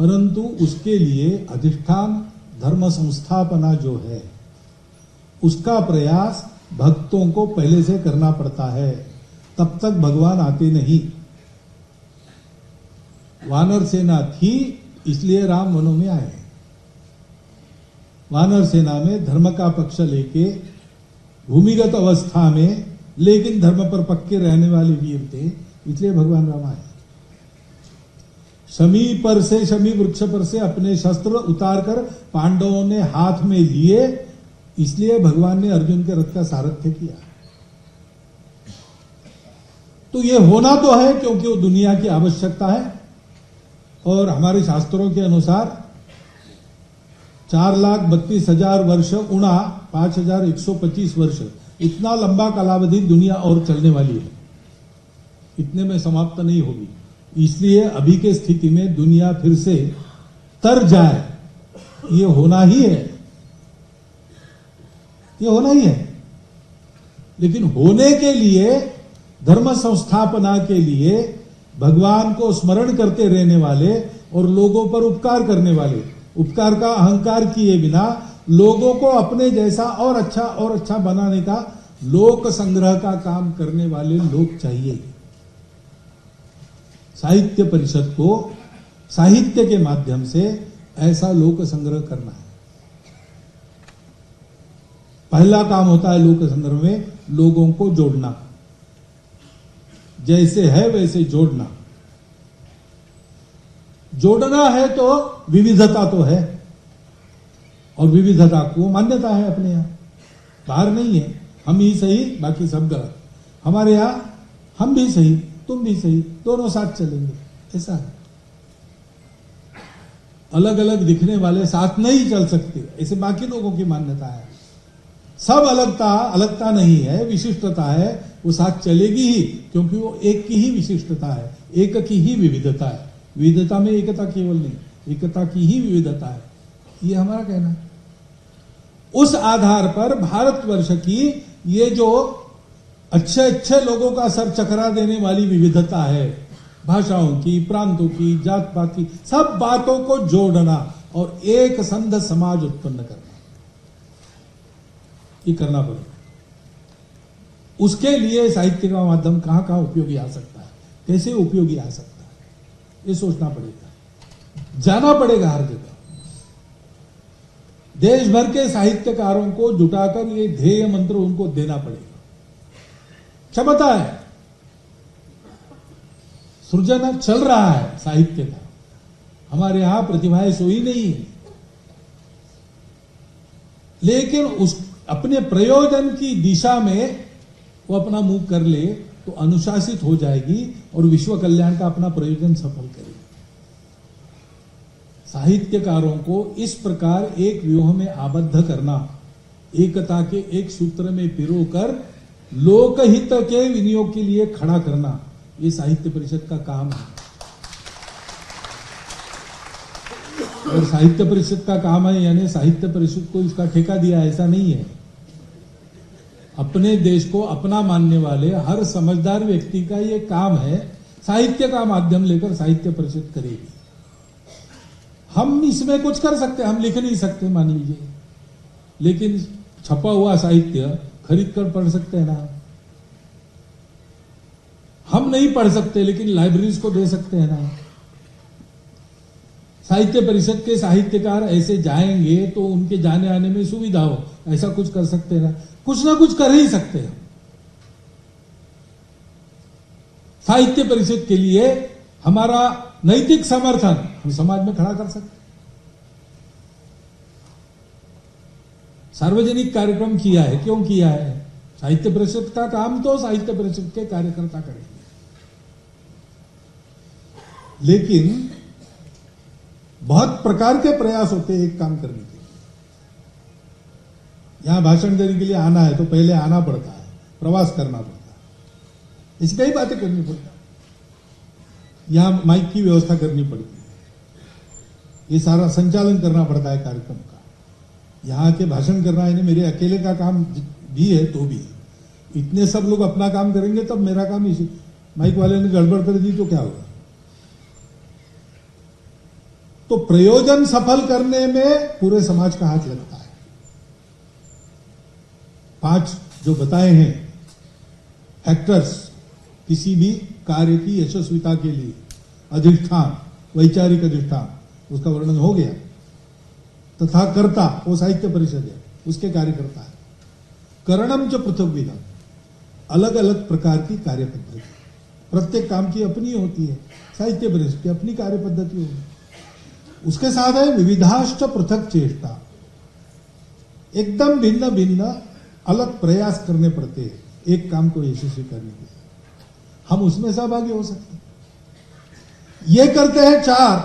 परंतु उसके लिए अधिष्ठान धर्म संस्थापना जो है उसका प्रयास भक्तों को पहले से करना पड़ता है, तब तक भगवान आते नहीं। वानर सेना थी इसलिए राम वनों में आए। वानर सेना में धर्म का पक्ष लेके भूमिगत अवस्था में लेकिन धर्म पर पक्के रहने वाले वीर थे, इसलिए भगवान राम आए। शमी पर से, शमी वृक्ष पर से अपने शस्त्र उतारकर पांडवों ने हाथ में लिए, इसलिए भगवान ने अर्जुन के रथ का सारथ्य किया। तो ये होना तो है क्योंकि वो दुनिया की आवश्यकता है, और हमारे शास्त्रों के अनुसार 4,32,000 वर्ष उणा 5,125 वर्ष, इतना लंबा कालावधि दुनिया और चलने वाली है, इतने में समाप्त नहीं होगी। इसलिए अभी के स्थिति में दुनिया फिर से तर जाए, ये होना ही है, ये होना ही है। लेकिन होने के लिए, धर्म संस्थापना के लिए भगवान को स्मरण करते रहने वाले और लोगों पर उपकार करने वाले, उपकार का अहंकार किए बिना लोगों को अपने जैसा और अच्छा बनाने का लोक संग्रह का काम करने वाले लोग चाहिए। साहित्य परिषद को साहित्य के माध्यम से ऐसा लोक संग्रह करना है। पहला काम होता है लोक संग्रह में लोगों को जोड़ना, जैसे है वैसे जोड़ना। जोड़ना है तो विविधता तो है, और विविधता को मान्यता है अपने यहां, बाहर नहीं है। हम ही सही बाकी सब गलत, हमारे यहां हम भी सही तुम भी सही, दोनों साथ चलेंगे, ऐसा है। अलग अलग दिखने वाले साथ नहीं चल सकते, ऐसे बाकी लोगों की मान्यता है। सब अलगता नहीं है, विशिष्टता है, वो साथ चलेगी ही, क्योंकि वो एक की ही विशिष्टता है, एक की ही विविधता है। विविधता में एकता केवल नहीं, एकता की ही विविधता है, ये हमारा कहना है। उस आधार पर भारतवर्ष की ये जो अच्छे लोगों का सर चकरा देने वाली विविधता है, भाषाओं की, प्रांतों की, जात पात की, सब बातों को जोड़ना और एक संघ समाज उत्पन्न करना, ये करना पड़ेगा। उसके लिए साहित्य का माध्यम कहां कहां उपयोगी आ सकता है, कैसे उपयोगी आ सकता है, ये सोचना पड़ेगा, जाना पड़ेगा हर जगह। देश भर के साहित्यकारों को जुटाकर ये ध्येय मंत्र उनको देना पड़ेगा। क्षमता है, सृजन चल रहा है साहित्य का, हमारे यहां प्रतिभाएं सोई नहीं है, लेकिन उस अपने प्रयोजन की दिशा में वो अपना मुंह कर ले तो अनुशासित हो जाएगी और विश्व कल्याण का अपना प्रयोजन सफल करेगी। साहित्यकारों को इस प्रकार एक व्यूह में आबद्ध करना, एकता के एक सूत्र में पिरोकर लोकहित के विनियोग के लिए खड़ा करना, ये साहित्य परिषद का काम है। और साहित्य परिषद का काम है यानी साहित्य परिषद को इसका ठेका दिया, ऐसा नहीं है। अपने देश को अपना मानने वाले हर समझदार व्यक्ति का ये काम है, साहित्य का माध्यम लेकर साहित्य परिषद करेगी। हम इसमें कुछ कर सकते हैं, हम लिख नहीं सकते मान लीजिए, लेकिन छपा हुआ साहित्य खरीद कर पढ़ सकते हैं ना। हम नहीं पढ़ सकते लेकिन लाइब्रेरीज को दे सकते हैं ना। साहित्य परिषद के साहित्यकार ऐसे जाएंगे तो उनके जाने आने में सुविधा हो, ऐसा कुछ कर सकते हैं ना। कुछ ना कुछ कर ही सकते हैं। साहित्य परिषद के लिए हमारा नैतिक समर्थन हम समाज में खड़ा कर सकते हैं। सार्वजनिक कार्यक्रम किया है, क्यों किया है? साहित्य परिषद का काम तो साहित्य परिषद के कार्यकर्ता करेंगे, लेकिन बहुत प्रकार के प्रयास होते हैं एक काम करने के लिए। यहां भाषण देने के लिए आना है तो पहले आना पड़ता है, प्रवास करना पड़ता है, ऐसी कई बातें करनी पड़ती है। यहां माइक की व्यवस्था करनी पड़ती है, ये सारा संचालन करना पड़ता है कार्यक्रम का। यहां के भाषण करना है, मेरे अकेले का काम भी है तो भी है। इतने सब लोग अपना काम करेंगे तब मेरा काम, इसी माइक वाले ने गड़बड़ कर दी तो क्या होगा? तो प्रयोजन सफल करने में पूरे समाज का हाथ लगता है। 5 जो बताए हैं फैक्टर्स किसी भी कार्य की यशस्विता के लिए, अधिष्ठान, वैचारिक अधिष्ठान, उसका वर्णन हो गया। तथा कर्ता वो साहित्य परिषद है, उसके कार्यकर्ता है। करणम च पृथग्विधम, अलग अलग प्रकार की कार्य पद्धति, प्रत्येक काम की अपनी होती है। साहित्य परिषद की अपनी कार्य पद्धति होगी। उसके साथ है विविधाश्च पृथक चेष्टा, एकदम भिन्न भिन्न अलग प्रयास करने पड़ते हैं एक काम को यशस्वी करने के लिए। हम उसमें सहभागी हो सकते हैं। ये करते हैं 4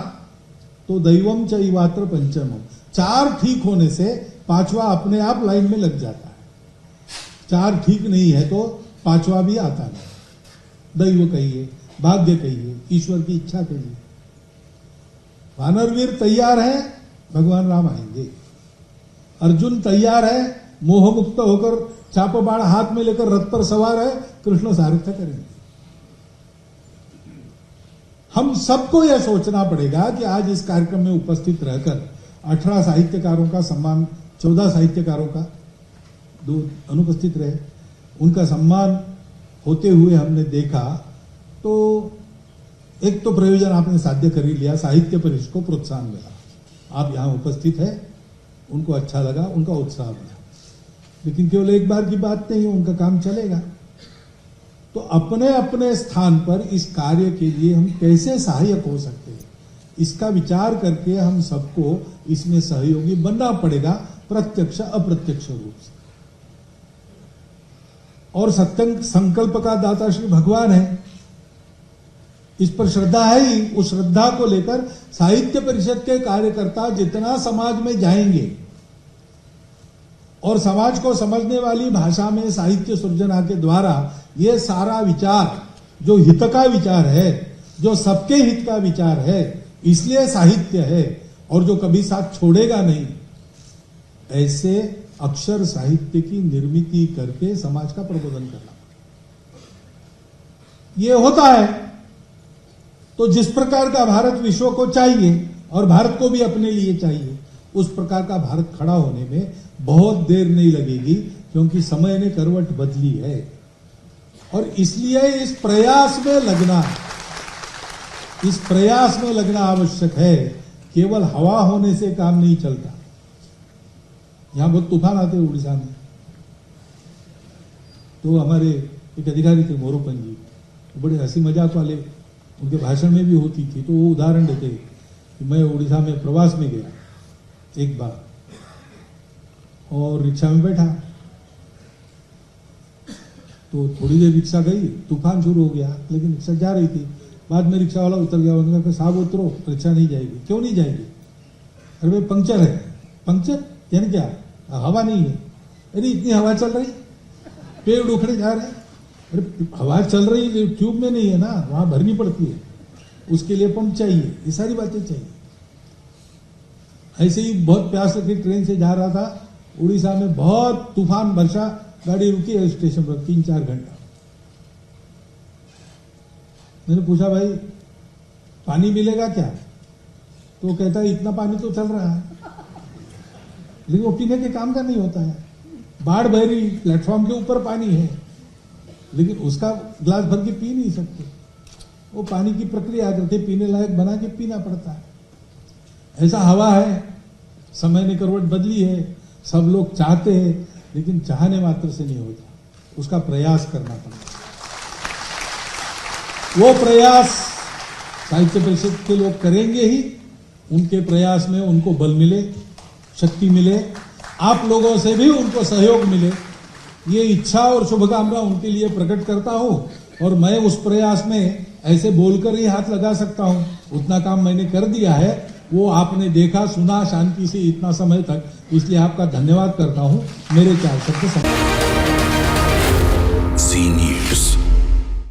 तो दैवम चैवात्र पंचमम, 4 ठीक होने से 5वां अपने आप लाइन में लग जाता है। 4 ठीक नहीं है तो 5वां भी आता नहीं। दैव कहिए, भाग्य कहिए, ईश्वर की इच्छा कहिए। वानरवीर तैयार है, भगवान राम आएंगे। अर्जुन तैयार है, मोह मुक्त होकर चाप बाण हाथ में लेकर रथ पर सवार है, कृष्ण सारथ्य करेंगे। हम सबको यह सोचना पड़ेगा कि आज इस कार्यक्रम में उपस्थित रहकर 18 साहित्यकारों का सम्मान, 14 साहित्यकारों का 2 अनुपस्थित रहे, उनका सम्मान होते हुए हमने देखा। तो एक तो प्रयोजन आपने साध्य कर ही लिया, साहित्य परिषद को प्रोत्साहन मिला। आप यहां उपस्थित है, उनको अच्छा लगा, उनका उत्साह मिला। लेकिन केवल एक बार की बात नहीं है, उनका काम चलेगा। तो अपने अपने स्थान पर इस कार्य के लिए हम कैसे सहायक हो सकते हैं, इसका विचार करके हम सबको इसमें सहयोगी बनना पड़ेगा, प्रत्यक्ष अप्रत्यक्ष रूप से। और सत्य संकल्प का दाता श्री भगवान है, इस पर श्रद्धा है ही। उस श्रद्धा को लेकर साहित्य परिषद के कार्यकर्ता जितना समाज में जाएंगे और समाज को समझने वाली भाषा में साहित्य सृजना के द्वारा ये सारा विचार जो हित का विचार है, जो सबके हित का विचार है, इसलिए साहित्य है और जो कभी साथ छोड़ेगा नहीं, ऐसे अक्षर साहित्य की निर्मिति करके समाज का प्रबोधन करना। ये होता है तो जिस प्रकार का भारत विश्व को चाहिए और भारत को भी अपने लिए चाहिए, उस प्रकार का भारत खड़ा होने में बहुत देर नहीं लगेगी, क्योंकि समय ने करवट बदली है। और इसलिए इस प्रयास में लगना आवश्यक है। केवल हवा होने से काम नहीं चलता। यहां बहुत तूफान आते हैं उड़ीसा में। तो हमारे एक अधिकारी थे मोरोपन जी, बड़े हंसी मजाक वाले, उनके भाषण में भी होती थी। तो वो उदाहरण देते कि मैं उड़ीसा में प्रवास में गया एक बार और रिक्शा में बैठा, तो थोड़ी देर रिक्शा गई, तूफान शुरू हो गया, लेकिन रिक्शा जा रही थी। बाद में रिक्शा वाला उतर गया, उन्होंने कहा साहब उतरो, रिक्शा नहीं जाएगी। क्यों नहीं जाएगी? अरे भाई पंक्चर है। पंक्चर यानी क्या? हवा नहीं है। अरे इतनी हवा चल रही, पेड़ उखड़े जा रहे हैं। अरे हवा चल रही, ट्यूब में नहीं है ना, वहां भरनी पड़ती है, उसके लिए पंप चाहिए। ये सारी बातें चाहिए। ऐसे ही बहुत प्यास लगी, ट्रेन से जा रहा था उड़ीसा में, बहुत तूफान वर्षा, गाड़ी रुकी है स्टेशन पर 3-4 घंटा। मैंने पूछा भाई पानी मिलेगा क्या? तो कहता है इतना पानी तो चल रहा है, लेकिन वो पीने के काम का नहीं होता है। बाढ़ बह रही, प्लेटफॉर्म के ऊपर पानी है, लेकिन उसका गिलास भर के पी नहीं सकते। वो पानी की प्रक्रिया करके पीने लायक बना के पीना पड़ता है। ऐसा हवा है, समय ने करवट बदली है। सब लोग चाहते हैं, लेकिन चाहने मात्र से नहीं होता, उसका प्रयास करना पड़ता। वो प्रयास साहित्य परिषद के लोग करेंगे ही, उनके प्रयास में उनको बल मिले, शक्ति मिले, आप लोगों से भी उनको सहयोग मिले, ये इच्छा और शुभकामना उनके लिए प्रकट करता हूं। और मैं उस प्रयास में ऐसे बोलकर ही हाथ लगा सकता हूं, उतना काम मैंने कर दिया है। वो आपने देखा, सुना शांति से इतना समय तक, इसलिए आपका धन्यवाद करता हूं। मेरे 4 शब्द समाप्त।